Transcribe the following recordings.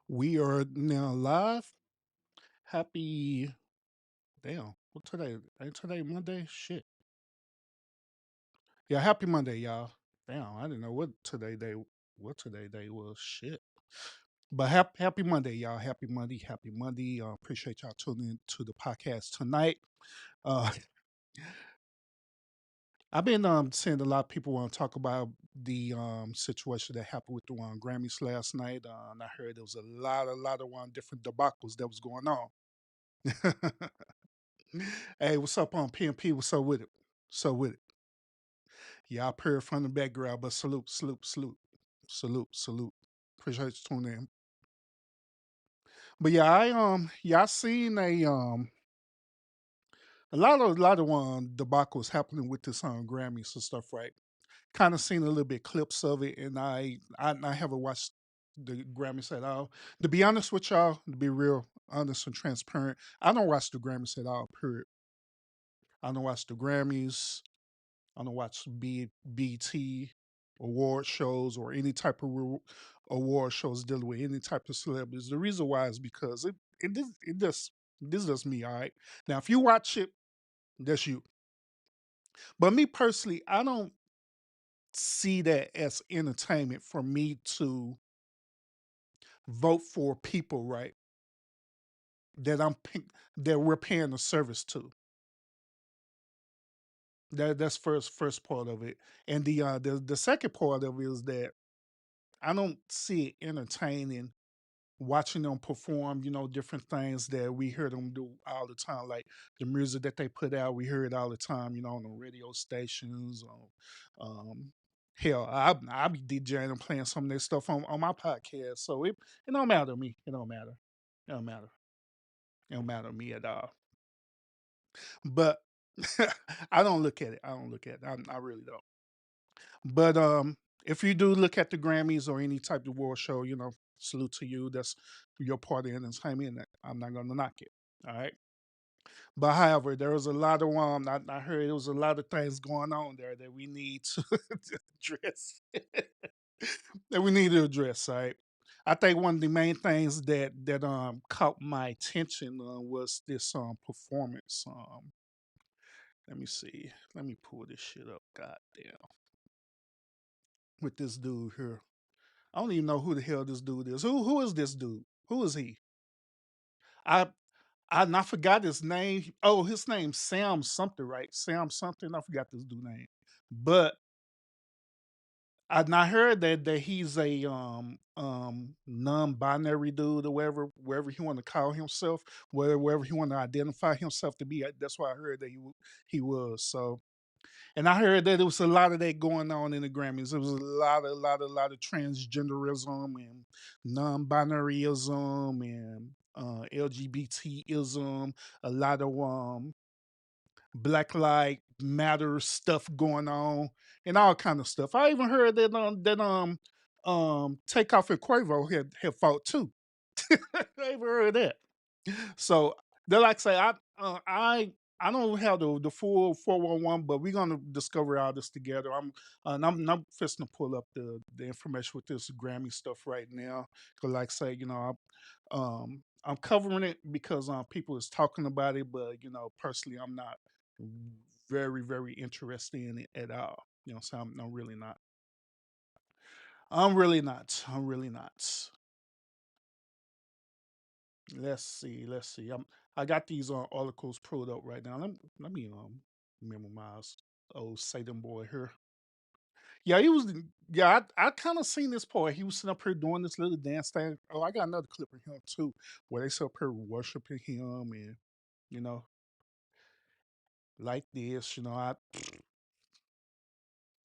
We are now live. Happy damn. What today? Ain't today Monday? Shit. Yeah, happy Monday, y'all. Damn, I didn't know what today day was. Shit. But happy Monday, y'all. Happy Monday. Happy Monday. Appreciate y'all tuning in to the podcast tonight. Uh I've been seeing a lot of people want to talk about the situation that happened with the Grammys last night. And I heard there was a lot of different debacles that was going on. Hey, what's up on PMP? What's up with it? So with it. Yeah, I purr from the background, but salute, salute, salute, salute, salute. Appreciate you tuning in. But yeah, I seen a lot of debacles happening with this Grammys and stuff, right? Kind of seen a little bit clips of it, and I haven't watched the Grammys at all. To be honest with y'all, to be real honest and transparent, I don't watch the Grammys at all. Period. I don't watch the Grammys. I don't watch BT award shows or any type of award shows dealing with any type of celebrities. The reason why is because it just this is just me. All right. Now, if you watch it, that's you. But me personally, I don't see that as entertainment for me to vote for people, right? That that we're paying a service to. That's first part of it, and the second part of it is that I don't see it entertaining watching them perform, different things that we hear them do all the time, like the music that they put out, we hear it all the time, on the radio stations, um, hell, I be DJing and playing some of their stuff on my podcast, so it don't matter to me, it don't matter, it don't matter, it don't matter to me at all. But I don't look at it. I don't look at it. I really don't. But if you do look at the Grammys or any type of award show, salute to you. That's your part of entertainment. And I'm not gonna knock it. All right. But however, there was a lot of I heard there was a lot of things going on there that we need to address. That we need to address. All right. I think one of the main things that caught my attention was this performance. Let me see. Let me pull this shit up. God damn. With this dude here. I don't even know who the hell this dude is. Who is this dude? Who is he? I I forgot his name. Oh, his name's Sam something, right? Sam something. I forgot this dude name. But I heard that he's a non-binary dude or wherever he want to call himself, wherever he want to identify himself to be. That's why I heard that he was. So, and I heard that there was a lot of that going on in the Grammys. There was a lot of transgenderism and non-binaryism and LGBTism. A lot of Black Lives Matter stuff going on and all kind of stuff. I even heard that Takeoff and Quavo had fought too. I even heard that. So they like say I don't have the full 411, but we're gonna discover all this together. I'm fixing to pull up the information with this Grammy stuff right now. Cause like say, I'm covering it because people is talking about it, but personally I'm not very, very interested in it at all. So I'm really not. I'm really not. I'm really not. Let's see. I got these articles pulled up right now. Let me memorize old Satan boy here. Yeah, he was. Yeah, I kind of seen this part. He was sitting up here doing this little dance thing. Oh, I got another clip of him too, where they sit up here worshiping him and you know like this.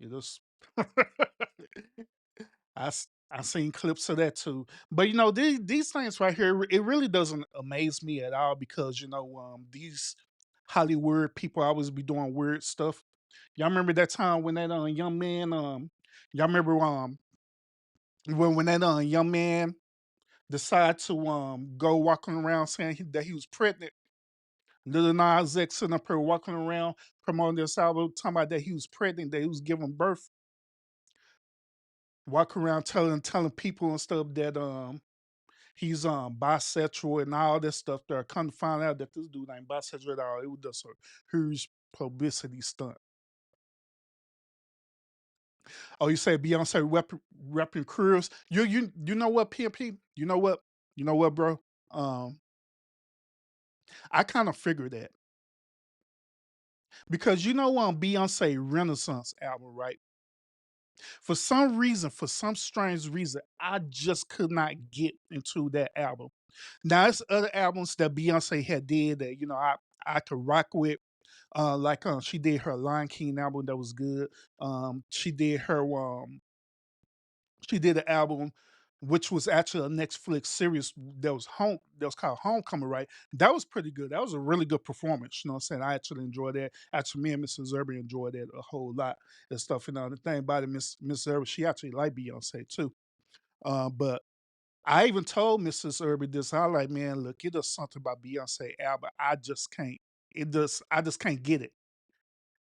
It was. I seen clips of that too. But these things right here, it really doesn't amaze me at all because these Hollywood people always be doing weird stuff. Y'all remember that time when that young man y'all remember when that young man decided to go walking around saying that he was pregnant Lil Nas X sitting up here walking around promoting this album, talking about that he was pregnant, that he was giving birth, walking around telling people and stuff that he's bisexual and all this stuff there. Come to find out that this dude ain't bisexual at all. It was just a huge publicity stunt. Oh, you say Beyonce repping careers? You know what, PMP? You know what, bro? Um, I kind of figured that because Beyonce Renaissance album, right? For some reason, for some strange reason, I just could not get into that album. Now, it's other albums that Beyonce had did that I could rock with. Like she did her Lion King album that was good. She did her she did an album which was actually a Netflix series that was called Homecoming, right? That was pretty good. That was a really good performance. You know what I'm saying? I actually enjoyed that. Actually, me and Mrs. Zerby enjoyed that a whole lot and stuff. The thing about it, Miss Zerby, she actually liked Beyonce too. But I even told Mrs. Irby this. I like, man, look, it does something about Beyonce album. I just can't. I just can't get it.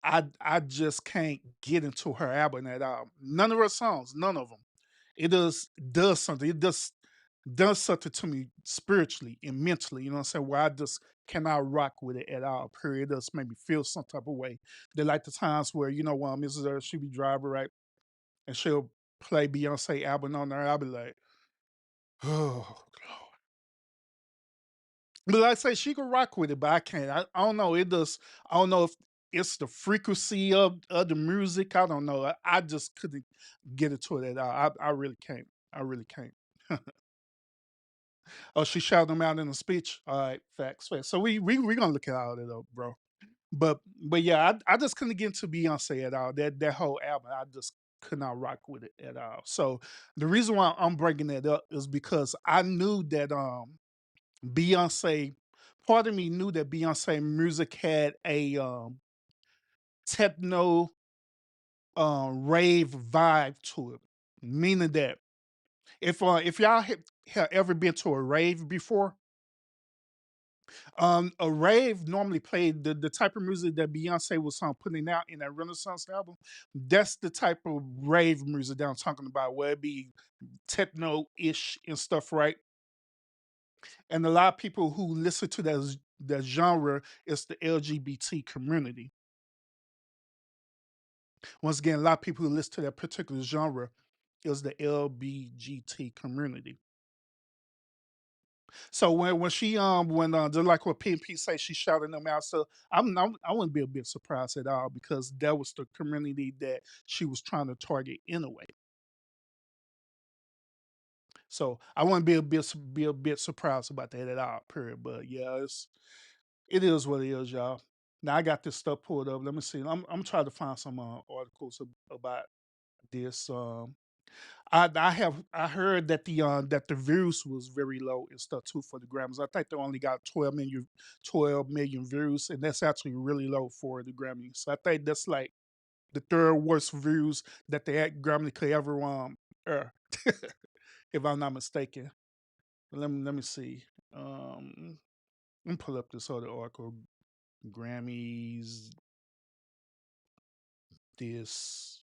I just can't get into her album at all. None of her songs, none of them. It does something. It does something to me spiritually and mentally. You know what I'm saying? Where I just cannot rock with it at all. Period. It does make me feel some type of way. They like the times where Mrs. Irby, she be driving right, and she'll play Beyonce album on there. I'll be like, oh, but like I say, she could rock with it, but I can't. I don't know. I don't know if it's the frequency of the music. I don't know. I just couldn't get into it at all. I really can't. I really can't. Oh, she shouted them out in a speech. All right, facts, facts. So we gonna look at all that up, bro. But yeah, I just couldn't get into Beyonce at all. That whole album, I just could not rock with it at all. So the reason why I'm bringing that up is because I knew that Beyonce, part of me knew that Beyonce music had a techno rave vibe to it. Meaning that if y'all have ever been to a rave before, a rave normally played the type of music that Beyonce was putting out in that Renaissance album. That's the type of rave music that I'm talking about, where it be techno ish and stuff, right? And a lot of people who listen to that genre is the LGBT community. Once again, a lot of people who listen to that particular genre is the LBGT community. So when just like what PNP say, she shouting them out. So I wouldn't be a bit surprised at all because that was the community that she was trying to target anyway. So I wouldn't be a bit surprised about that at all. Period. But yeah, it is what it is, y'all. Now I got this stuff pulled up. Let me see. I'm trying to find some articles about this. I heard that the views was very low and stuff too for the Grammys. I think they only got 12 million views, and that's actually really low for the Grammys. So I think that's like the third worst views that the Grammy could ever air, if I'm not mistaken. Let me see. Let me pull up this other article. Grammys. This.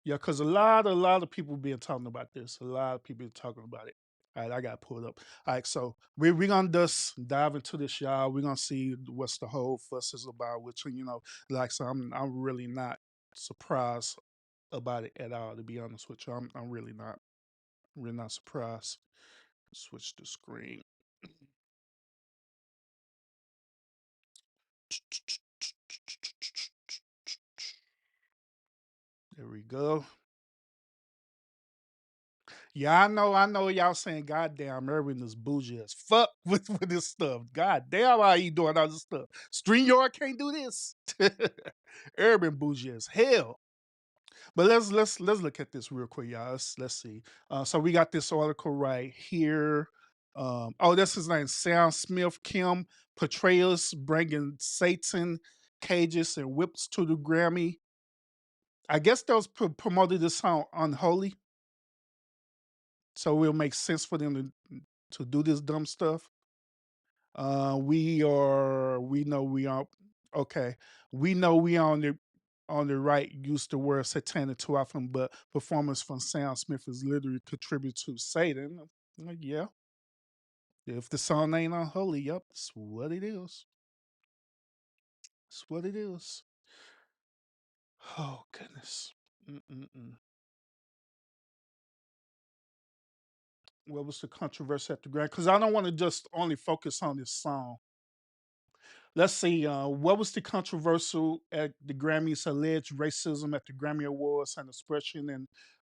Yeah, because a lot of people been talking about this. A lot of people been talking about it. All right, I got pulled up. All right, so we're gonna just dive into this, y'all. We're gonna see what's the whole fuss is about. Which like so, I'm really not surprised about it at all. To be honest with you, I'm really not surprised. Switch the screen. There we go. Yeah, I know y'all saying, God damn, Irvin is bougie as fuck with this stuff. God damn, how he doing all this stuff. StreamYard can't do this. Urban bougie as hell. But let's look at this real quick, y'all. Let's see. So we got this article right here. Oh, that's his name, Sam Smith. Kim portrayals bringing Satan cages and whips to the Grammy. I guess those promoted this song Unholy, so it will make sense for them to do this dumb stuff. We know we are okay. We know we on the right use the word satanic too often, but performance from Sam Smith is literally contribute to Satan. Yeah, if the song ain't unholy, yep, that's what it is. That's what it is. Oh goodness. Mm-mm-mm. What was the controversy at the Grammy? Because I don't want to just only focus on this song. Let's see. What was the controversial at the Grammys? Alleged racism at the Grammy Awards and expression and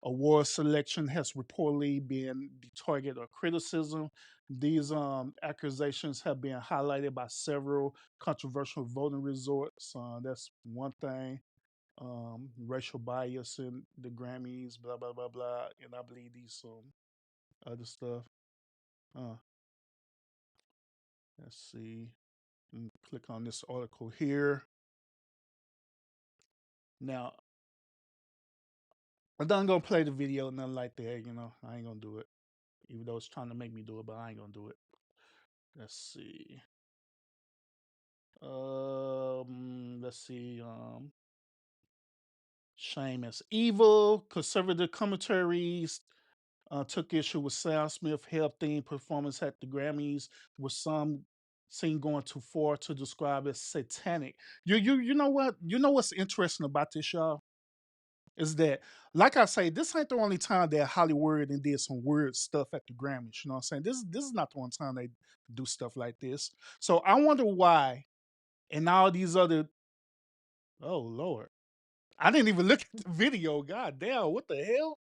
award selection has reportedly been the target of criticism. These accusations have been highlighted by several controversial voting resorts. That's one thing. Racial bias in the Grammys, blah blah blah blah, and I believe these other stuff. Uh, let's see. Click on this article here. Now, I'm not gonna play the video, nothing like that. I ain't gonna do it, even though it's trying to make me do it, but I ain't gonna do it. Let's see. Let's see. Shame as evil. Conservative commentaries took issue with Sam Smith health themed performance at the Grammys, with some seen going too far to describe as satanic. You know what? You know what's interesting about this, y'all? Is that, like I say, this ain't the only time that Hollywood and did some weird stuff at the Grammys. You know what I'm saying? This is not the one time they do stuff like this. So I wonder why, and all these other, oh Lord. I didn't even look at the video. God damn, what the hell?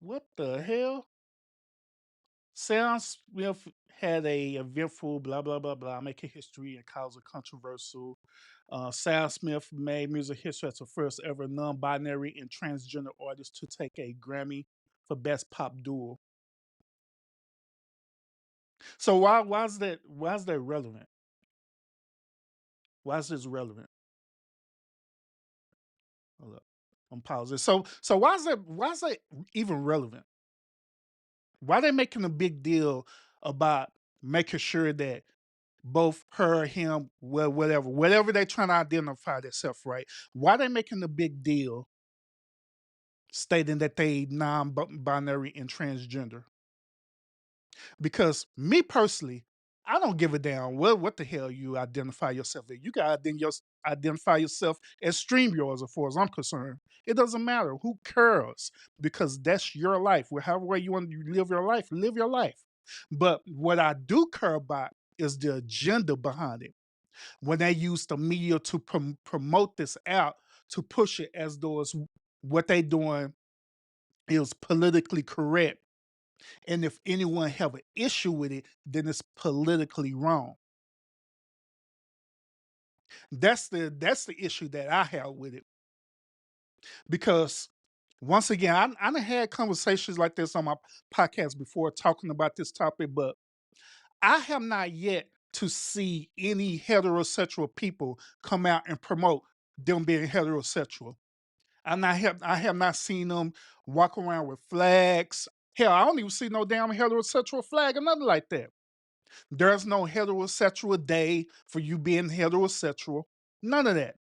What the hell? Sam Smith had a eventful blah blah blah blah, making history and causing controversial. Sam Smith made music history as the first ever non-binary and transgender artist to take a Grammy for Best Pop Duo. So why is that relevant? Why is this relevant? Hold up. I'm pausing. So why is that even relevant? Why they making a big deal about making sure that both her, him, well, whatever they trying to identify themselves, right? Why they making a big deal stating that they non-binary and transgender? Because me personally, I don't give a damn what the hell you identify yourself as. You gotta identify yourself as StreamYards, as far as I'm concerned. It doesn't matter. Who cares? Because that's your life. However way you want to live your life, live your life. But what I do care about is the agenda behind it. When they use the media to promote this out, to push it as though it's what they doing is politically correct, and if anyone have an issue with it, then it's politically wrong. That's the issue that I have with it. Because once again, I done had conversations like this on my podcast before talking about this topic, but I have not yet to see any heterosexual people come out and promote them being heterosexual. I have not seen them walk around with flags. Hell, I don't even see no damn heterosexual flag or nothing like that. There's no heterosexual day for you being heterosexual. None of that.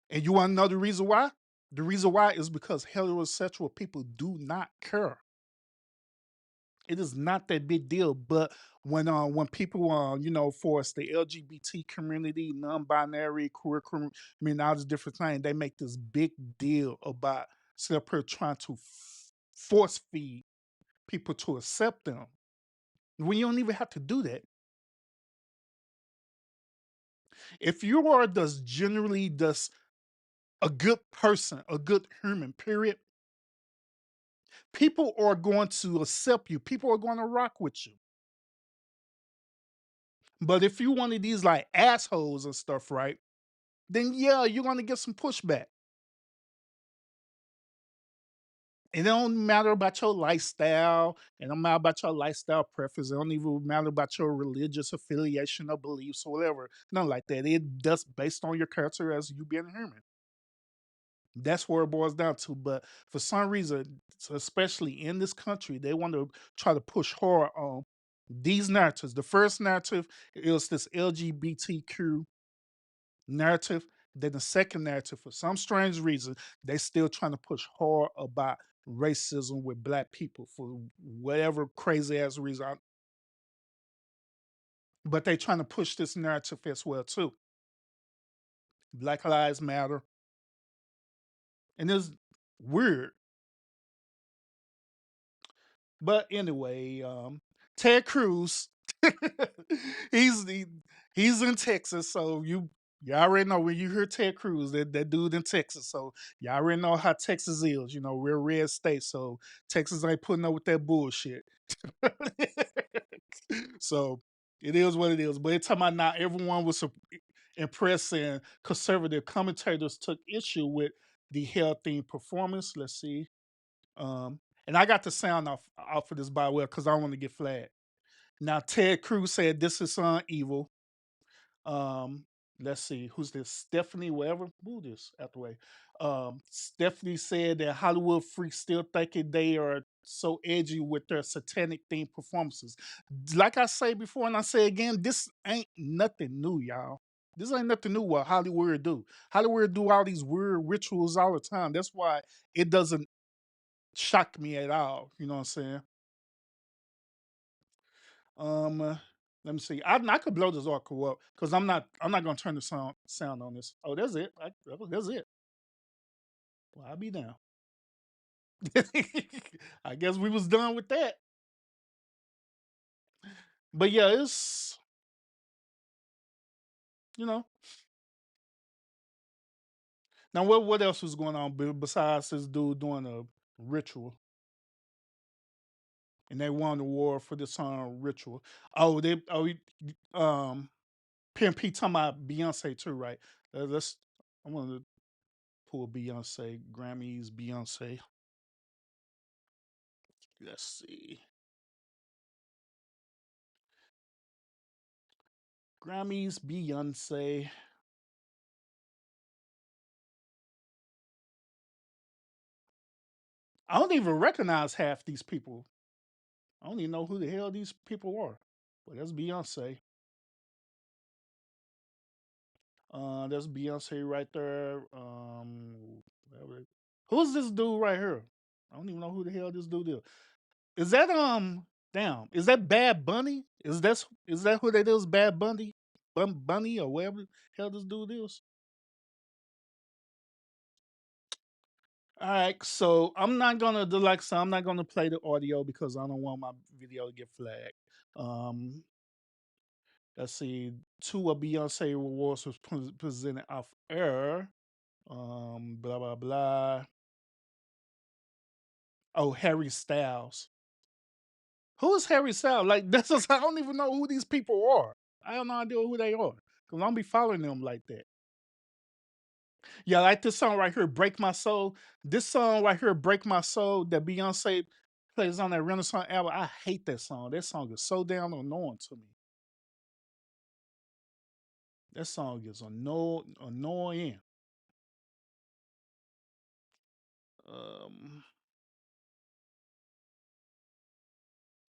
And you want to know the reason why? The reason why is because heterosexual people do not care. It is not that big deal. But when people for us, the LGBT community, non-binary, queer community, all these different things, they make this big deal about sit trying to force feed people to accept them. When you don't even have to do that. If you are just generally just a good person, a good human, period, people are going to accept you. People are going to rock with you. But if you one of these like assholes and stuff, right? Then yeah, you're gonna get some pushback. It don't matter about your lifestyle. It don't matter about your lifestyle preference. It don't even matter about your religious affiliation or beliefs or whatever. Nothing like that. It just based on your character as you being a human. That's where it boils down to. But for some reason, especially in this country, they want to try to push horror on these narratives. The first narrative is this LGBTQ narrative. Then the second narrative, for some strange reason, they still trying to push horror about racism with black people for whatever crazy ass reason. But they trying to push this narrative as well too. Black Lives Matter, and it's weird. But anyway, Ted Cruz, he's he, he's in Texas, so you already know when you hear Ted Cruz, that dude in Texas. So you already know how Texas is, real red state. So Texas ain't putting up with that bullshit. So it is what it is. But it's talking about now everyone was impressed and conservative commentators took issue with the hell themed performance. Let's see. And I got the sound off of this by the way because I don't want to get flagged. Now Ted Cruz said this is evil. Um, let's see, who's this? Stephanie, whatever. Who this out the way? Stephanie said that Hollywood freaks still thinking they are so edgy with their satanic themed performances. Like I say before, and I say again, this ain't nothing new, y'all. This ain't nothing new what Hollywood do. Hollywood do all these weird rituals all the time. That's why it doesn't shock me at all. You know what I'm saying? Um, let me see. I could blow this article up because I'm not gonna turn the sound on this. Oh, that's it. That's it. Well, I'll be down. I guess we was done with that. But yeah, it's you know. Now what else was going on besides this dude doing a ritual and they won the war for this ritual? Oh, um Pimp P talking about Beyonce too, right? Let's I want to pull Beyonce Grammys Beyonce. Let's see. Grammys, Beyonce. I don't even recognize half these people. I don't even know who the hell these people are. But that's Beyonce. That's Beyonce right there. Who's this dude right here? I don't even know who the hell this dude is. Is that damn? Is that Bad Bunny? Is that who that is? Bad Bunny, Bunny or whatever the hell this dude is? All right, so I'm not gonna do like so. I'm not gonna play the audio because I don't want my video to get flagged. Um, let's see. Two of Beyonce awards was presented off air. Blah blah blah. Oh, Harry Styles. Who is Harry Styles? Like that's just, I don't even know who these people are. I have no idea who they are because I don't be following them like that. Yeah, like this song right here, "Break My Soul." This song right here, "Break My Soul," that Beyonce plays on that Renaissance album. I hate that song. That song is so damn annoying to me. That song is annoying. Um,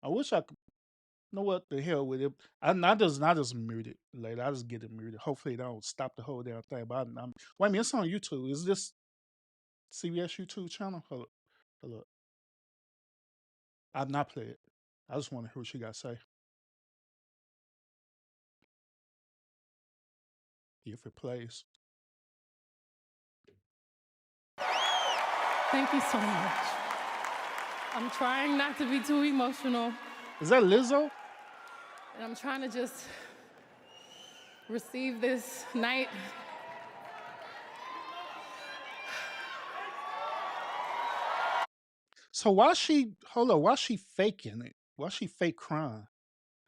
I wish I could know what the hell with it. I just mute it. Like I just get it muted. Hopefully, they don't stop the whole damn thing. But wait a minute, it's on YouTube. Is this CBS YouTube channel? Hold up. I've not played it. I just want to hear what you got to say. If it plays. Thank you so much. I'm trying not to be too emotional, Is that Lizzo? and I'm trying to just receive this night. So why she hold on? Why she faking it? Why she fake crying?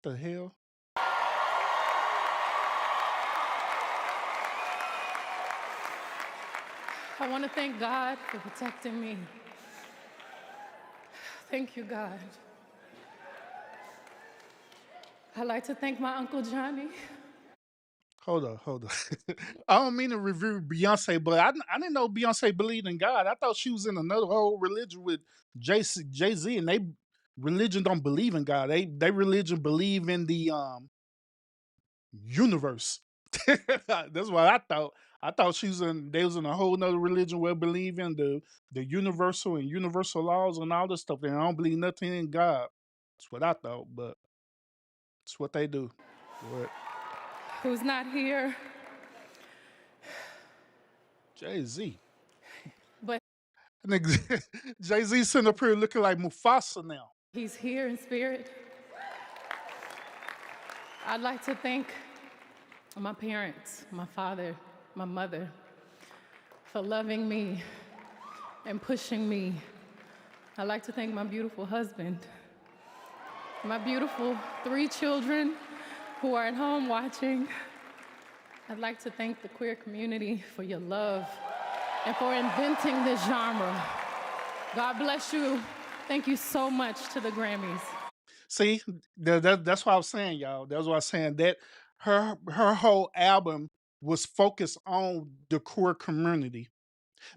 The hell? I want to thank God for protecting me. Thank you, God. I'd like to thank my Uncle Johnny. Hold on, hold on. I don't mean to review Beyonce, but I didn't know Beyonce believed in God. I thought she was in another whole religion with Jay Z, and they religion don't believe in God. They religion believe in the universe. That's what I thought. I thought she was in they was in a whole nother religion where believe in the universal and universal laws and all this stuff. And I don't believe nothing in God. That's what I thought, but it's what they do. What who's not here, Jay Z. but Jay Z sitting up here looking like Mufasa now. he's here in spirit. I'd like to thank my parents, my father, my mother, for loving me and pushing me. I'd like to thank my beautiful husband, my beautiful 3 children who are at home watching. I'd like to thank the queer community for your love and for inventing this genre. God bless you. Thank you so much to the Grammys. See, that's what I was saying, y'all. That's what I was saying. That her whole album was focused on the queer community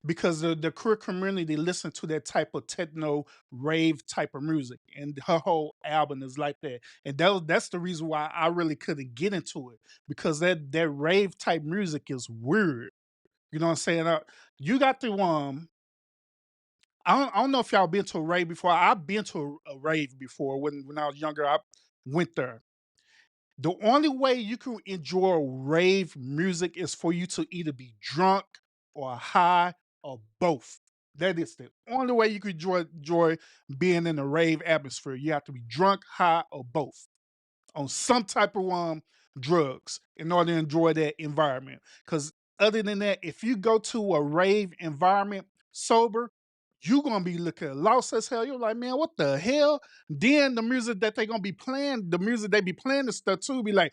because the queer community listen to that type of techno rave type of music, and her whole album is like that. And that's the reason why I really couldn't get into it because that rave type music is weird. You know what I'm saying? You got the I don't know if y'all been to a rave before. I've been to a rave before when I was younger. I went there. The only way you can enjoy rave music is for you to either be drunk or high or both. That is the only way you can enjoy being in a rave atmosphere. You have to be drunk, high, or both on some type of drugs in order to enjoy that environment. Because other than that, if you go to a rave environment sober, you're gonna be looking lost as hell. You're like, man, what the hell? Then the music that they gonna be playing, the music they be playing and stuff too, be like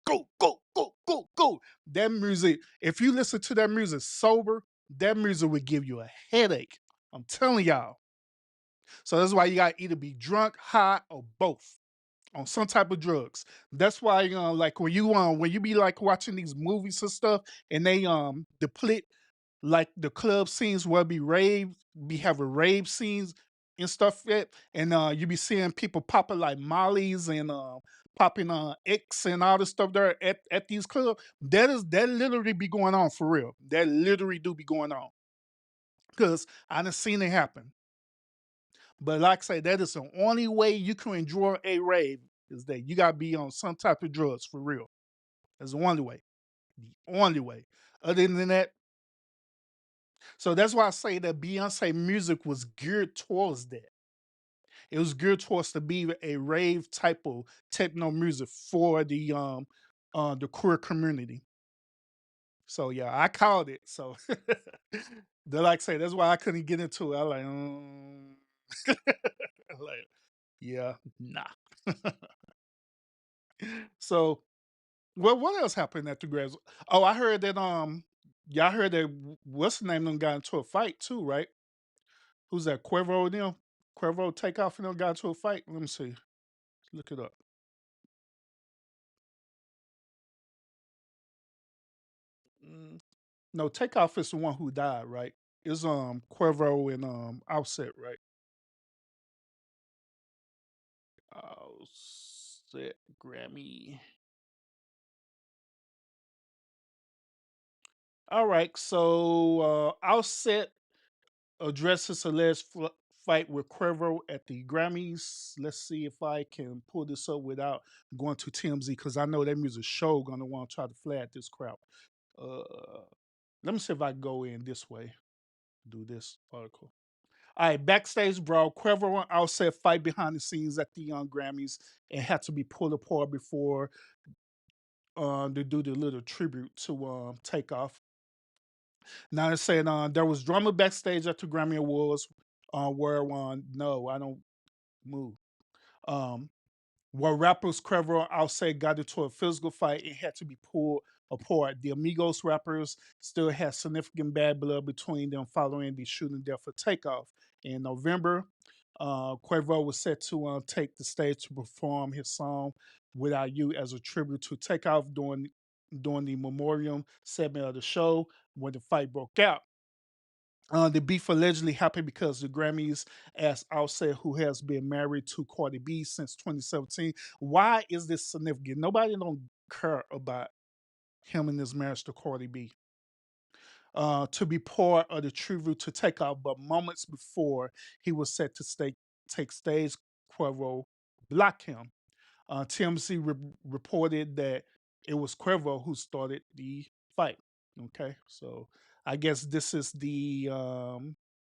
go, go, go, go, go. That music, if you listen to that music sober, that music would give you a headache. I'm telling y'all. So that's why you gotta either be drunk, high, or both on some type of drugs. That's why like when you be like watching these movies and stuff, and they deplete like the club scenes where be having rave scenes and stuff yet, and you be seeing people popping like mollies and popping X and all this stuff there at these clubs. That literally be going on for real. That literally do be going on because I done seen it happen. But like I say, that is the only way you can enjoy a rave is that you gotta be on some type of drugs for real. That's the only way. The only way. Other than that, so that's why I say that Beyonce music was geared towards that. It was geared towards to be a rave type of techno music for the queer community. So yeah, I called it. So like I say, that's why I couldn't get into it. I like, like, yeah, nah. So well, what else happened at the Grammys? Oh, I heard that y'all heard that what's the name of them got into a fight too, right? Who's that? Quavo and them? Quavo Takeoff and them got into a fight. Let me see. Look it up. Mm, no, Takeoff is the one who died, right? It's Quavo and Offset, right? Offset Grammy. All right, so Offset addresses alleged fight with Quavo at the Grammys. Let's see if I can pull this up without going to TMZ because I know that music show gonna want to try to flag this crowd. Uh, Let me see if I can go in this way. Do this article. All right, backstage brawl. Quavo and Offset fight behind the scenes at the Young Grammys and had to be pulled apart before they do the little tribute to Takeoff. Now they're saying there was drama backstage at the Grammy Awards where no, I don't move. Um, where rappers Quavo and Offset got into a physical fight and had to be pulled apart. The Amigos rappers still had significant bad blood between them following the shooting death of Takeoff in November. Quavo was set to take the stage to perform his song "Without You" as a tribute to Takeoff during the memoriam segment of the show when the fight broke out. The beef allegedly happened because the Grammys asked Offset, who has been married to Cardi B since 2017. Why is this significant? Nobody don't care about him and his marriage to Cardi B. To be part of the tribute to Takeoff, but moments before he was set to take stage, Quavo blocked him. TMZ reported that it was Cuervo who started the fight. Okay, so I guess this is the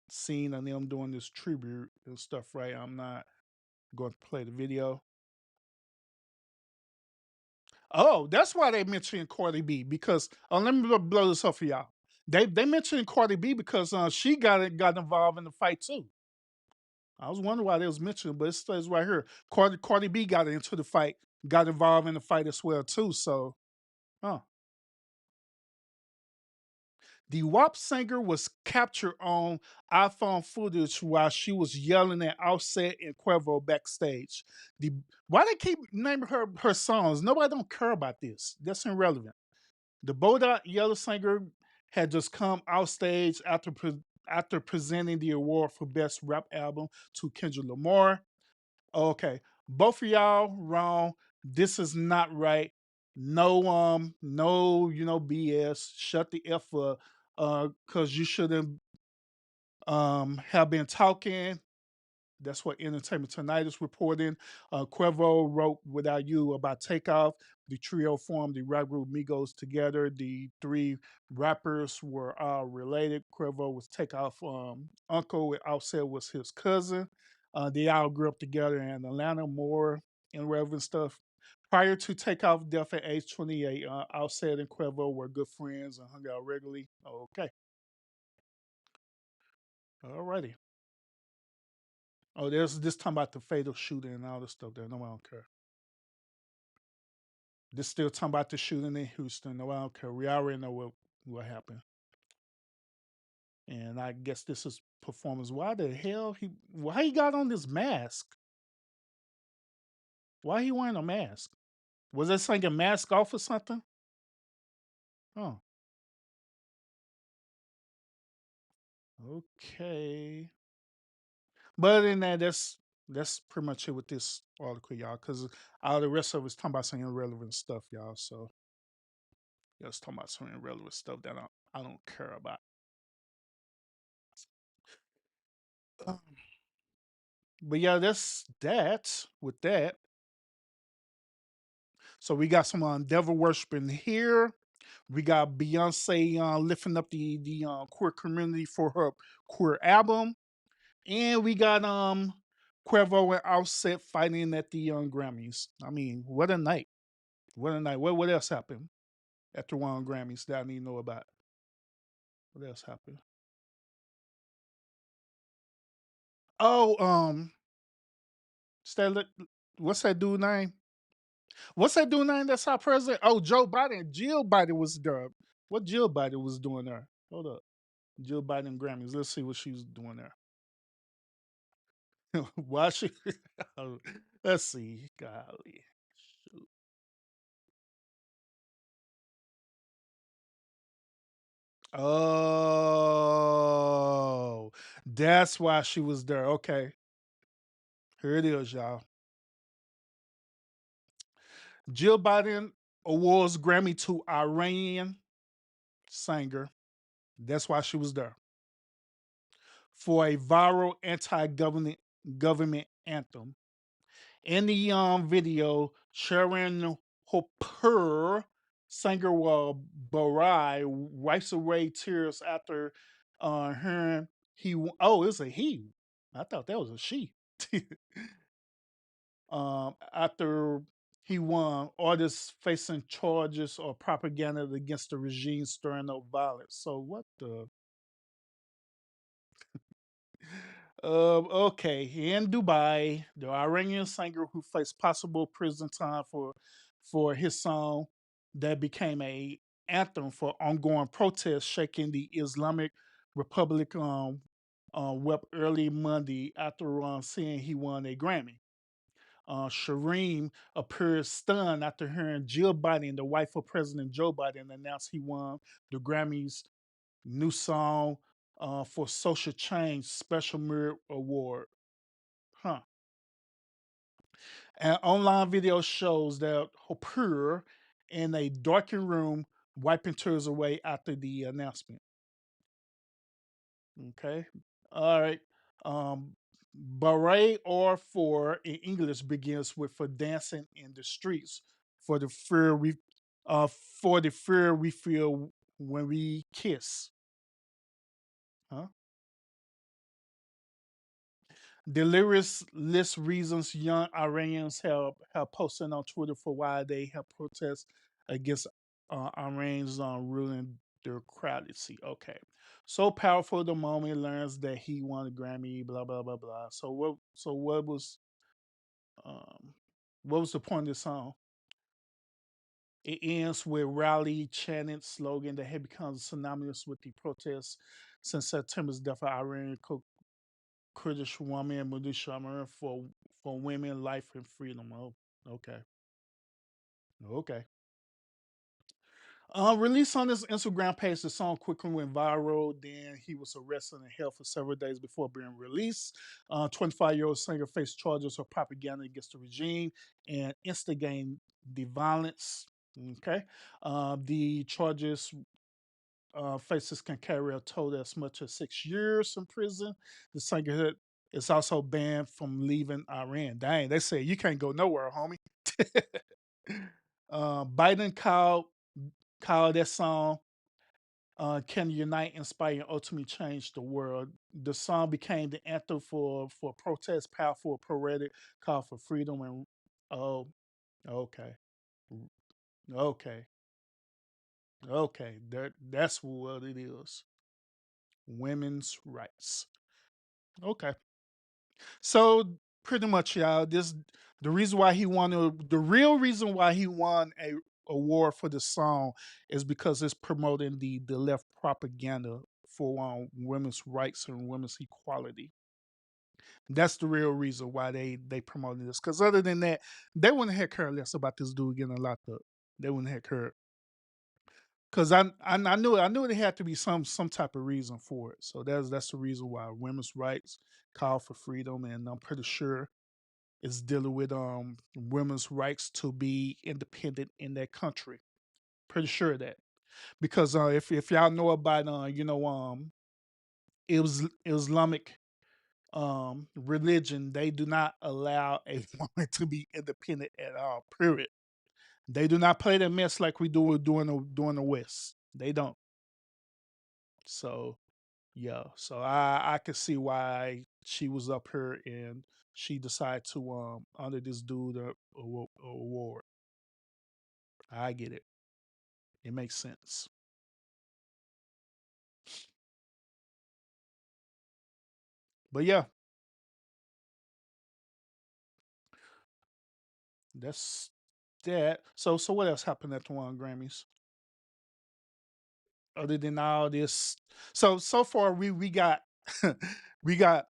scene of them doing this tribute and stuff, right? I'm not going to play the video. Oh, that's why they mentioned Cardi B because let me blow this up for y'all. They mentioned Cardi B because she got involved in the fight too. I was wondering why they was mentioning, but it says right here. Cardi B got into the fight, got involved in the fight as well too. So, huh. The WAP singer was captured on iPhone footage while she was yelling at Offset and Quavo backstage. The Why they keep naming her songs? Nobody don't care about this. That's irrelevant. The Bodak Yellow singer had just come out stage after presenting the award for best rap album to Kendrick Lamar. Okay, both of y'all wrong. This is not right. No, BS. Shut the F up. Cause you shouldn't have been talking. That's what Entertainment Tonight is reporting. Quavo wrote "Without You" about Takeoff. The trio formed the rap group Migos together. The three rappers were all related. Quavo was Takeoff uncle, and Offset was his cousin. They all grew up together in Atlanta, more and relevant stuff. Prior to Takeoff death at age 28, Offset and Quavo were good friends and hung out regularly. Okay, alrighty. Oh, there's this talking about the fatal shooting and all this stuff there. No, I don't care. This still talking about the shooting in Houston. No, I don't care. We already know what happened. And I guess this is performance. Why the hell why he got on this mask? Why he wearing a mask? Was that saying a mask off or something? Oh, okay. But other than that, that's pretty much it with this article, y'all. Because all the rest of it's talking about some irrelevant stuff, y'all. So yeah, it's talking about some irrelevant stuff that I don't care about. Um, But yeah, that's that with that. So we got some devil worshiping here. We got Beyonce lifting up the queer community for her queer album, and we got Cuervo and Offset fighting at the Grammys. I mean, what a night! What a night! What else happened at the Grammys that I need to know about? What else happened? Oh, what's that dude name? What's that dude name that's our president? Oh, Joe Biden. Jill Biden was there. What Jill Biden was doing there? Hold up. Jill Biden Grammys. Let's see what she was doing there. Why she? Oh, let's see. Golly. Shoot. Oh, that's why she was there. Okay. Here it is, y'all. Jill Biden awards Grammy to Iranian singer. That's why she was there. For a viral anti-government anthem. In the video, Sharon Hooper, singer Barai, wipes away tears after hearing oh, it's a he. I thought that was a she. After he won, artists facing charges or propaganda against the regime stirring up violence. So what the okay, in Dubai, the Iranian singer who faced possible prison time for his song that became a anthem for ongoing protests shaking the Islamic Republic. wept early Monday after seeing he won a Grammy. Shireen appeared stunned after hearing Jill Biden, the wife of President Joe Biden, announce he won the Grammys' new song for Social Change Special Merit Award. Huh. An online video shows that Hopur in a darkened room wiping tears away after the announcement. Okay. All right. Beret or for in English begins with for dancing in the streets for the fear we for the fear we feel when we kiss. Huh? Delirious list reasons young Iranians have posted on Twitter for why they have protest against Iran's ruling democracy. Okay, so powerful the moment he learns that he won a Grammy. Blah blah blah blah. So what? So um, what was the point of this song? It ends with rally chanting slogan that had become synonymous with the protests since September's death of Iranian Kurdish woman Mudushamar for women, life, and freedom. Oh, okay. Okay. Released on his Instagram page, the song quickly went viral. Then he was arrested and held for several days before being released. 25-year-old singer faced charges of propaganda against the regime and instigating the violence. Okay. The charges faces can carry a total as much as 6 years in prison. The singer is also banned from leaving Iran. Dang, they say you can't go nowhere, homie. Biden called that song "Can Unite, Inspire, and Ultimately Change the World." The song became the anthem for protest, powerful, poetic call for freedom and oh, okay, okay, okay. That's what it is. Women's rights. Okay. So pretty much, y'all, this the reason why he won the real reason why he won a award for the song is because it's promoting the left propaganda for women's rights and women's equality. That's the real reason why they promoted this. Because other than that, they wouldn't have cared less about this dude getting locked up. They wouldn't have cared. Because I knew there had to be some type of reason for it. So that's the reason why women's rights call for freedom, and I'm pretty sure it's dealing with women's rights to be independent in their country. Pretty sure of that because if y'all know about Islamic religion, they do not allow a woman to be independent at all. Period. They do not play that mess like we do doing the West. They don't. So yeah, so I could see why she was up here and she decided to under this dude award. I get it. It makes sense. But yeah, that's that. So what else happened at the one Grammys? Other than all this, so far we got we got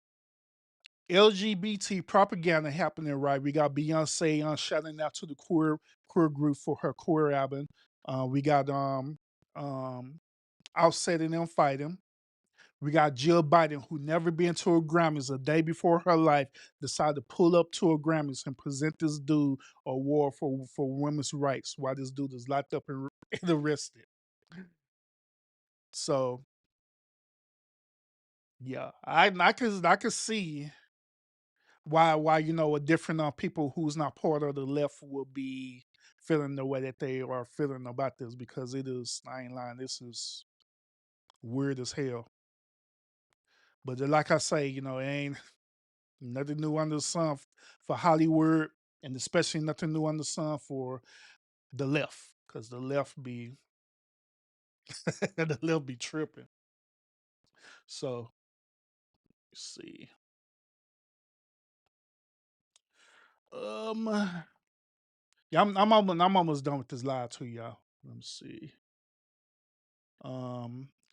LGBT propaganda happening, right? We got Beyonce shouting out to the queer group for her queer album. We got um Offset and them fighting. We got Jill Biden, who never been to a Grammys a day before her life, decided to pull up to a Grammys and present this dude a award for women's rights while this dude is locked up and, and arrested. So yeah, I could see why a different people who's not part of the left will be feeling the way that they are feeling about this because it is I ain't lying, this is weird as hell. But like I say, it ain't nothing new under the sun for Hollywood, and especially nothing new under the sun for the left, because the left be the left be tripping. So let's see. Um, yeah, I'm almost done with this live too, y'all. Let me see.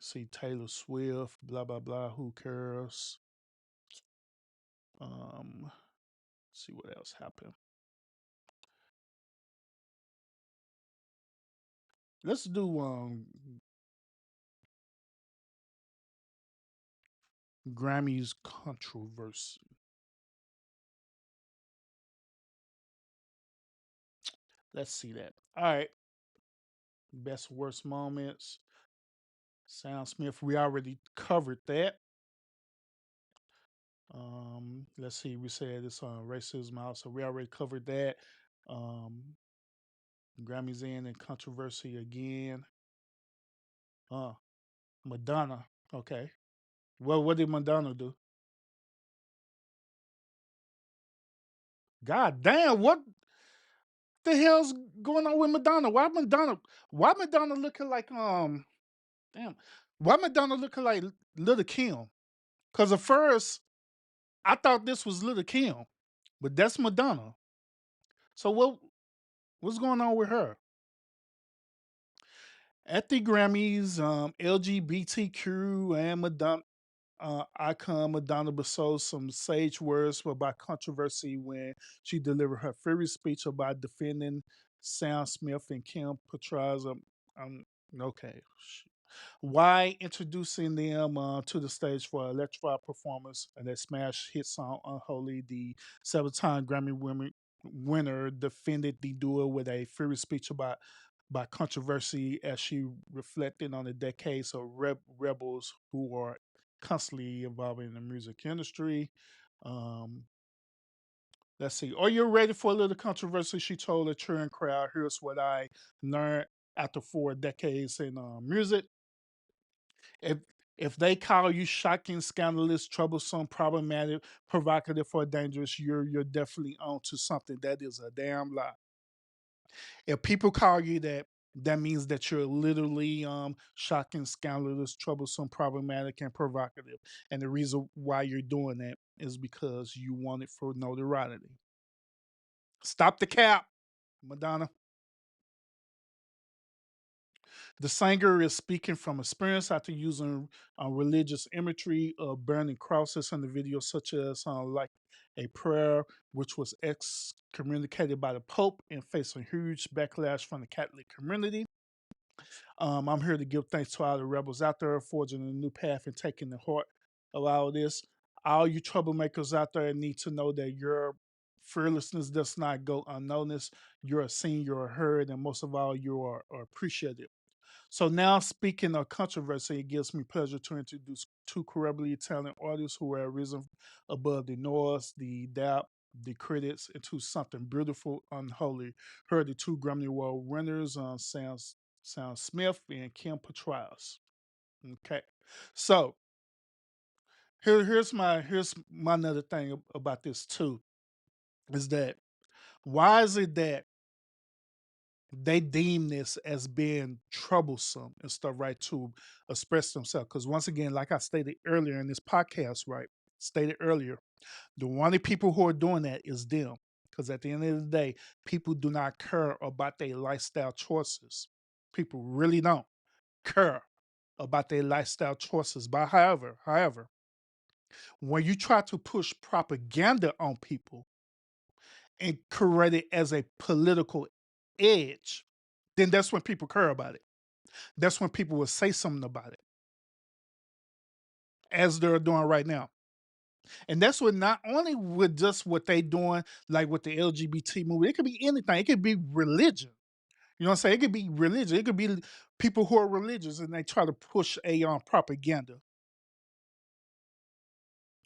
See Taylor Swift, blah blah blah. Who cares? Um, see what else happened. Let's do Grammys controversy. Let's see that. All right. Best worst moments. Sam Smith. We already covered that. Let's see. We said it's on racism also. We already covered that. Um, Grammys in and controversy again. Uh, Madonna. Okay. Well, what did Madonna do? God damn, what the hell's going on with Madonna? Why Madonna looking like damn why Madonna looking like Little Kim? Cause at first I thought this was Little Kim, but that's Madonna. So what's going on with her? At the Grammys, LGBTQ and Madonna icon Madonna bestowed some sage words about controversy when she delivered her fiery speech about defending Sam Smith and Kim Petras. Um, okay. Why introducing them to the stage for an electrified performance and their smash hit song Unholy, the seven-time winner defended the duo with a fiery speech about controversy as she reflected on the decades of rebels who are constantly involved in the music industry. Um, let's see. Are you ready for a little controversy? She told a cheering crowd, here's what I learned after 4 decades in music. If if they call you shocking, scandalous, troublesome, problematic, provocative, or dangerous, you're definitely on to something. That is a damn lie. If people call you that, that means that you're literally shocking, scandalous, troublesome, problematic, and provocative. And the reason why you're doing that is because you want it for notoriety. Stop the cap, Madonna. The singer is speaking from experience after using religious imagery of burning crosses in the video, such as like a prayer, which was excommunicated by the Pope and facing huge backlash from the Catholic community. I'm here to give thanks to all the rebels out there forging a new path and taking the heart of all this. All you troublemakers out there need to know that your fearlessness does not go unnoticed. You're seen, you're heard, and most of all, you are appreciated. So now, speaking of controversy, it gives me pleasure to introduce two incredibly talented artists who have risen above the noise, the doubt, the critics into something beautiful, unholy. Heard the two Grammy Award winners, Sam Smith and Kim Petras. Okay, so here's my another thing about this too is that why is it that they deem this as being troublesome and stuff, right, to express themselves. Because once again, like I stated earlier in this podcast, right, stated earlier, the only people who are doing that is them. Because at the end of the day, people do not care about their lifestyle choices. People really don't care about their lifestyle choices. But however, when you try to push propaganda on people and create it as a political edge, then that's when people care about it. That's when people will say something about it, as they're doing right now. And that's what not only with just what they doing, like with the LGBT movie, it could be anything. It could be religion. You know what I'm saying? It could be religion. It could be people who are religious and they try to push a propaganda.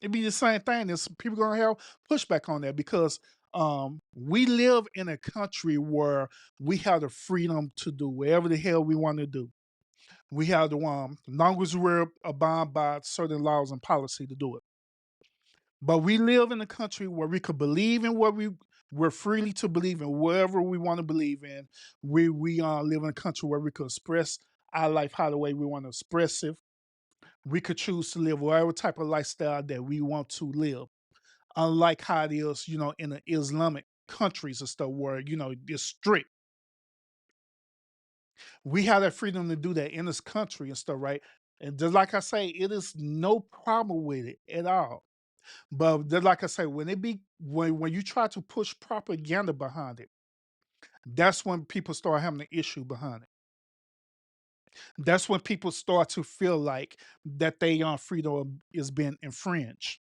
It'd be the same thing. There's people gonna have pushback on that because we live in a country where we have the freedom to do whatever the hell we want to do. We have the long as we're abide by certain laws and policy to do it. But we live in a country where we could believe in what we're freely to believe in whatever we want to believe in. We live in a country where we could express our life how the way we want to express it. We could choose to live whatever type of lifestyle that we want to live. Unlike how it is, in the Islamic countries and stuff where, it's strict. We have that freedom to do that in this country and stuff, right? And just like I say, it is no problem with it at all. But just like I say, when you try to push propaganda behind it, that's when people start having an issue behind it. That's when people start to feel like that they freedom is being infringed.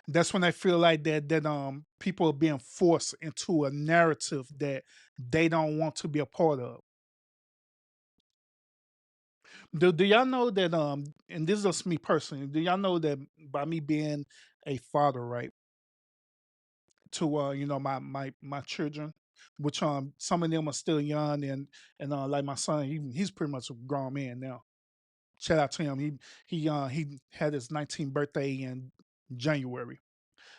That's when they feel like that people are being forced into a narrative that they don't want to be a part of. Do y'all know that and this is just me personally, do y'all know that by me being a father, right, to my children, which some of them are still young, and like my son, he's pretty much a grown man now. Shout out to him. He had his 19th birthday in January.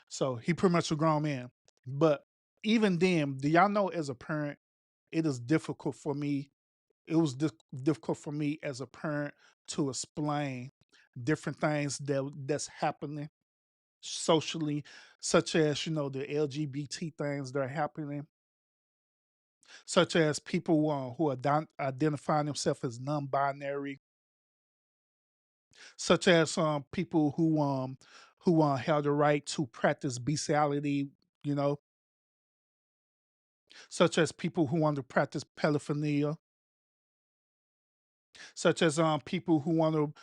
So he pretty much a grown man. But even then, do y'all know as a parent, it is difficult for me. It was difficult for me as a parent to explain different things that's happening socially, such as the LGBT things that are happening, such as people who are identifying themselves as non-binary, such as people who have the right to practice bestiality, you know, such as people who want to practice pedophilia, such as people who want to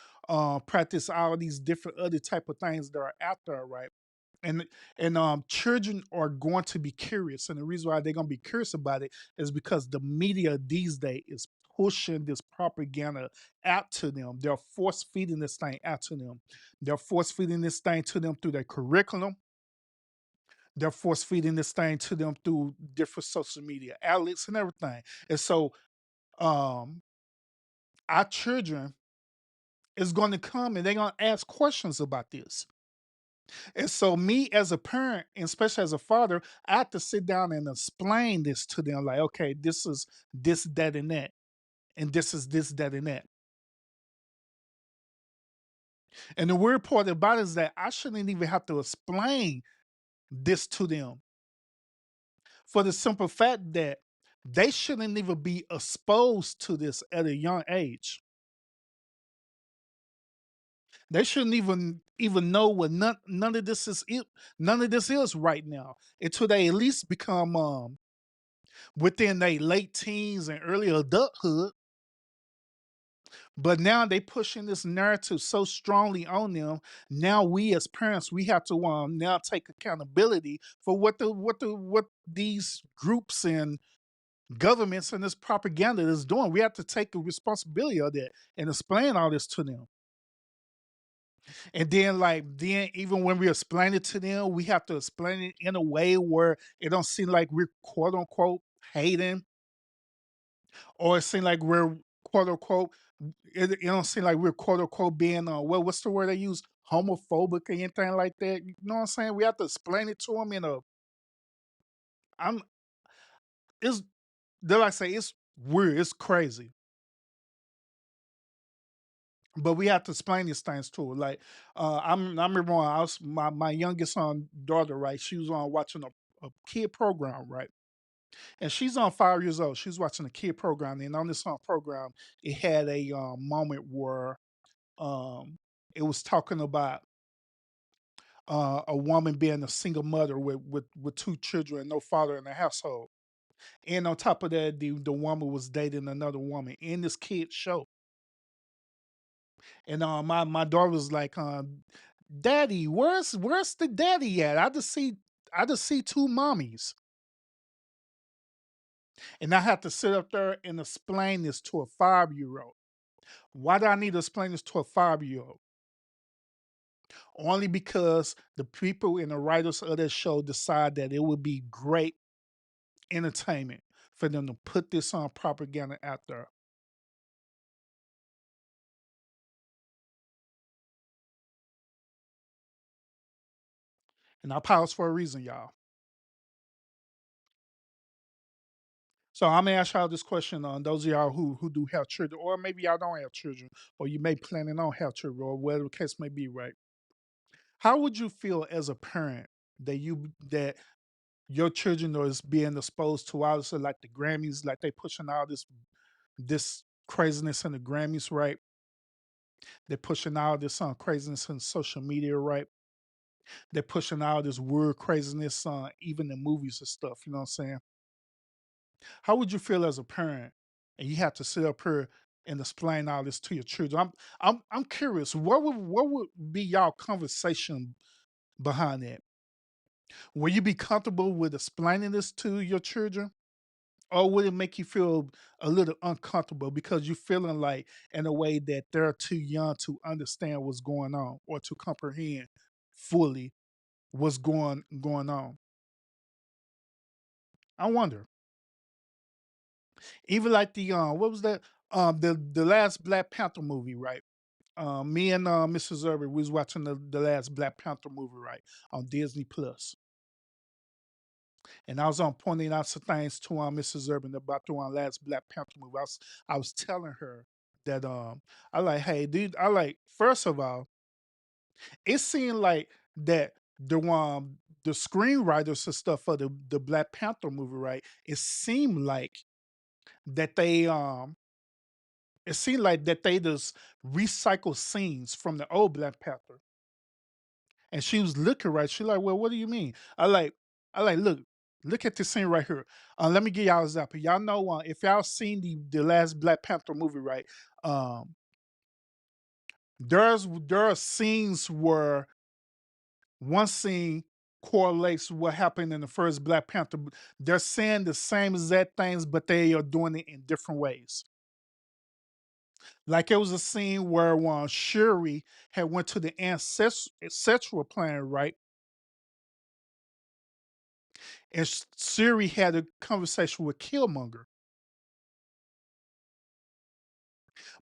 practice all these different other type of things that are out there, right? And children are going to be curious, and the reason why they're going to be curious about it is because the media these days is pushing this propaganda out to them. They're force feeding this thing out to them. They're force feeding this thing to them through their curriculum. They're force feeding this thing to them through different social media outlets and everything. And so um our children is going to come and they're going to ask questions about this. And so me as a parent, and especially as a father, I have to sit down and explain this to them like, okay, this is this, that, and that. And this is this, that, and that. And the weird part about it is that I shouldn't even have to explain this to them for the simple fact that they shouldn't even be exposed to this at a young age. They shouldn't even know what none of this is none of this is right now until they at least become within their late teens and early adulthood. But now they pushing this narrative so strongly on them. Now we as parents, we have to now take accountability for what these groups and governments and this propaganda is doing. We have to take a responsibility of that and explain all this to them. And then then even when we explain it to them, we have to explain it in a way where it don't seem like we're quote unquote hating, or it seem like we're quote unquote it don't seem like we're quote unquote being what's the word they use, homophobic or anything like that. You know what I'm saying? We have to explain it to them in a I'm it's like I say, it's weird, it's crazy. But we have to explain these things to her. Like I remember when I was my youngest daughter, right? She was on watching a kid program, right? And she's on 5 years old. She was watching a kid program, and on this program, it had a moment where um, it was talking about a woman being a single mother with two children, no father in the household. And on top of that, the woman was dating another woman in this kid show. And my daughter was like, "Daddy, where's the daddy at? I just see two mommies." And I have to sit up there and explain this to a 5 year old. Why do I need to explain this to a 5 year old? Only because the people and the writers of that show decide that it would be great entertainment for them to put this on propaganda out there. And I pause for a reason, y'all. So I'm gonna ask y'all this question on those of y'all who do have children, or maybe y'all don't have children, or you may planning on have children, or whatever the case may be, right? How would you feel as a parent that your children is being exposed to obviously like the Grammys, like they pushing all this craziness in the Grammys, right? They're pushing all this craziness on social media, right? They're pushing all this weird craziness on even the movies and stuff. You know what I'm saying? How would you feel as a parent and you have to sit up here and explain all this to your children? I'm curious. What would be y'all conversation behind that? Will you be comfortable with explaining this to your children? Or would it make you feel a little uncomfortable because you're feeling like in a way that they're too young to understand what's going on or to comprehend fully what's going on? I wonder. Even like the what was that? The last Black Panther movie, right? Me and Mrs. Irving, we was watching the last Black Panther movie, right, on Disney Plus. And I was on pointing out some things to Mrs. Urban about the last Black Panther movie. I was telling her that I like, hey, dude, I like first of all, it seemed like that the screenwriters and stuff for the Black Panther movie, right? That they um it seemed like that they just recycle scenes from the old Black Panther. And she was looking right. She like, well, what do you mean? I like, look at this scene right here. Let me give y'all an example. Y'all know if y'all seen the last Black Panther movie, right? Um, there are scenes where one scene correlates what happened in the first Black Panther. They're saying the same exact things, but they are doing it in different ways. Like it was a scene where Shuri had went to the ancestral planet, right? And Siri had a conversation with Killmonger.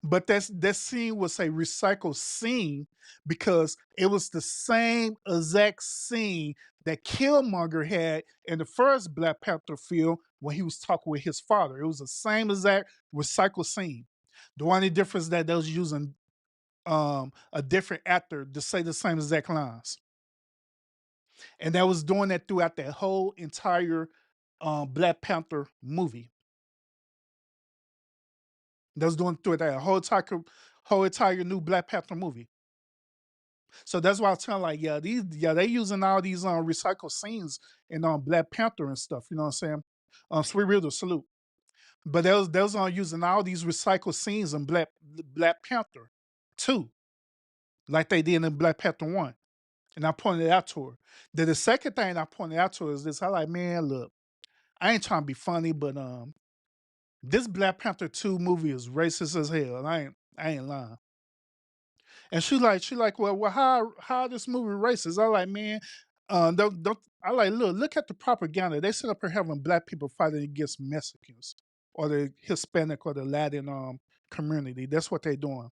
But that scene was a recycled scene because it was the same exact scene that Killmonger had in the first Black Panther film when he was talking with his father. It was the same exact recycled scene. The only difference that they was using a different actor to say the same exact lines. And that was doing that throughout that whole entire Black Panther movie. That's doing through that whole entire new Black Panther movie. So that's why I was telling like, they using all these recycled scenes in Black Panther and stuff. You know what I'm saying? Sweet Reader salute. But they was using all these recycled scenes in Black Panther too, like they did in Black Panther 1. And I pointed it out to her. Then the second thing I pointed out to her is this. I like, man, look, I ain't trying to be funny, but this Black Panther 2 movie is racist as hell. I ain't lying. And she like, well, how this movie racist? I like, man, don't I like look at the propaganda. They set up here having black people fighting against Mexicans or the Hispanic or the Latin community. That's what they're doing.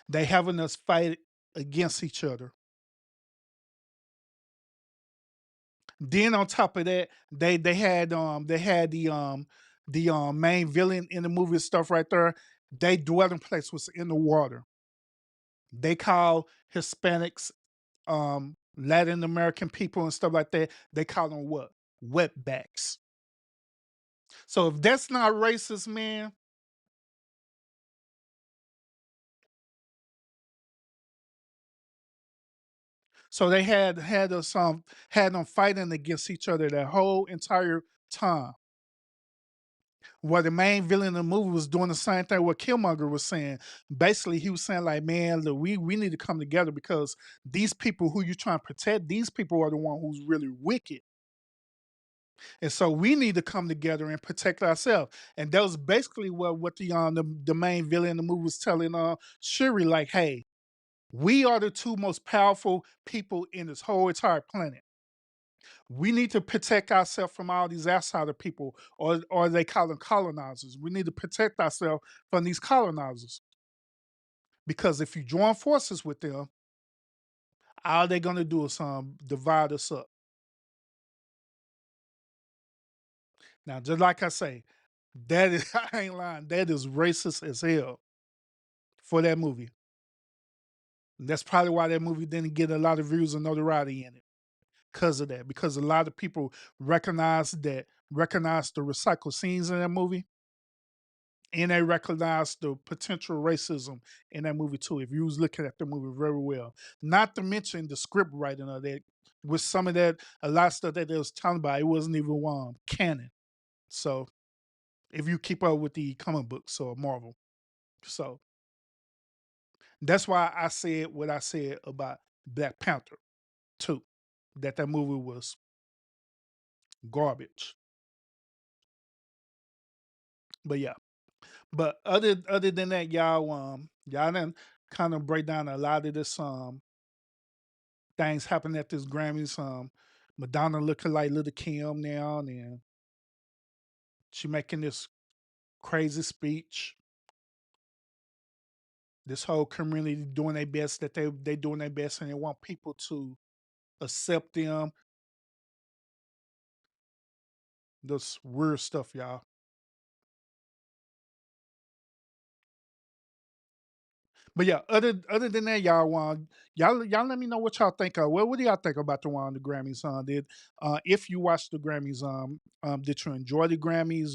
They having us fight against each other. Then on top of that, they had the main villain in the movie and stuff right there. They dwelling place was in the water. They call Hispanics Latin American people and stuff like that, they call them what? Wetbacks. So if that's not racist, man, so they had them fighting against each other that whole entire time. Where the main villain in the movie was doing the same thing what Killmonger was saying. Basically, he was saying like, man, look, we need to come together because these people who you trying to protect, these people are the one who's really wicked. And so we need to come together and protect ourselves. And that was basically what the main villain in the movie was telling Shuri, like, hey, we are the two most powerful people in this whole entire planet. We need to protect ourselves from all these outsider people, or they call them colonizers. We need to protect ourselves from these colonizers. Because if you join forces with them, all they're gonna do is divide us up. Now, just like I say, that is I ain't lying, that is racist as hell for that movie. And that's probably why that movie didn't get a lot of views and notoriety in it. Because of that. Because a lot of people recognize that recognized the recycled scenes in that movie, and they recognized the potential racism in that movie too. If you was looking at the movie very well, not to mention the script writing of that, with some of that, a lot of stuff that they was talking about, it wasn't even canon. So if you keep up with the comic books or Marvel, so that's why I said what I said about Black Panther too, that movie was garbage. But yeah, but other than that, y'all done kind of break down a lot of this things happening at this Grammys. Madonna looking like Little Kim now, and she making this crazy speech. This whole community doing their best, that they doing their best, and they want people to accept them. This weird stuff, y'all. But yeah, other than that, y'all let me know what y'all think of. What do y'all think about the Grammys? Did if you watched the Grammys, did you enjoy the Grammys?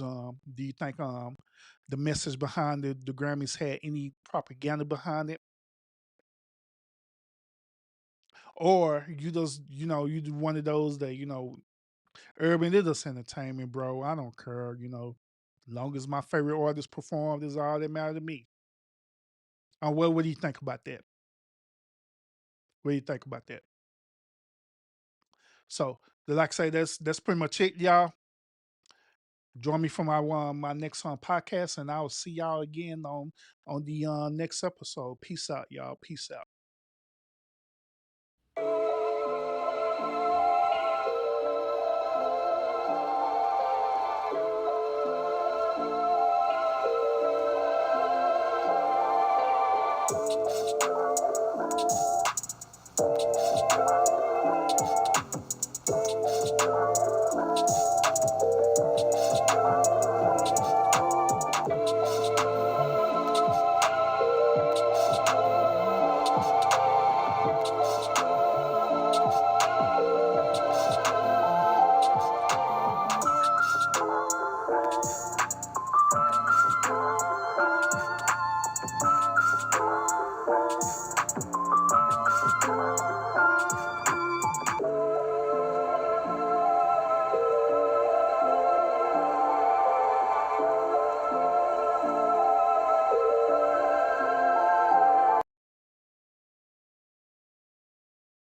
Do you think the message behind the Grammys had any propaganda behind it, or you just you one of those that urban it is entertainment, bro. I don't care, long as my favorite artist performed is all that matter to me. What do you think about that? What do you think about that? So, like I say, that's pretty much it, y'all. Join me for my next podcast, and I'll see y'all again on the next episode. Peace out, y'all. Peace out.